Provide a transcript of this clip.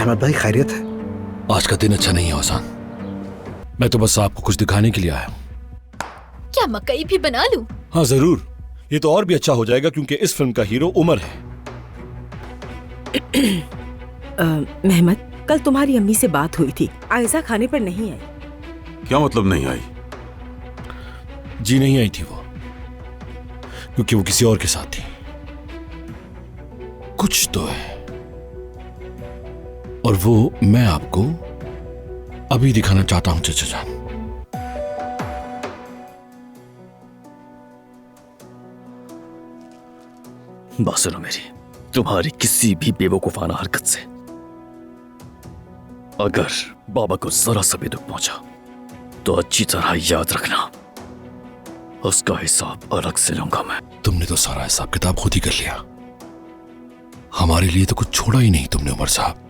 अहमद भाई खैरियत है? आज का दिन अच्छा नहीं है औसान। मैं तो बस आपको कुछ दिखाने के लिए आया हूँ। क्या मकई भी बना लूं? हाँ जरूर, ये तो और भी अच्छा हो जाएगा क्योंकि इस फिल्म का हीरो उमर है। मेहमद, कल तुम्हारी अम्मी से बात हुई थी, आयजा खाने पर नहीं आई। क्या मतलब नहीं आई? जी नहीं आई थी वो, क्योंकि वो किसी और के साथ थी। कुछ तो है, और वो मैं आपको अभी दिखाना चाहता हूं चचा जान। बात सुनो मेरी, तुम्हारी किसी भी बेवकूफाना हरकत से अगर बाबा को जरा सा भी दुख पहुंचा तो अच्छी तरह याद रखना, उसका हिसाब अलग से लूंगा मैं। तुमने तो सारा हिसाब किताब खुद ही कर लिया, हमारे लिए तो कुछ छोड़ा ही नहीं तुमने उमर साहब।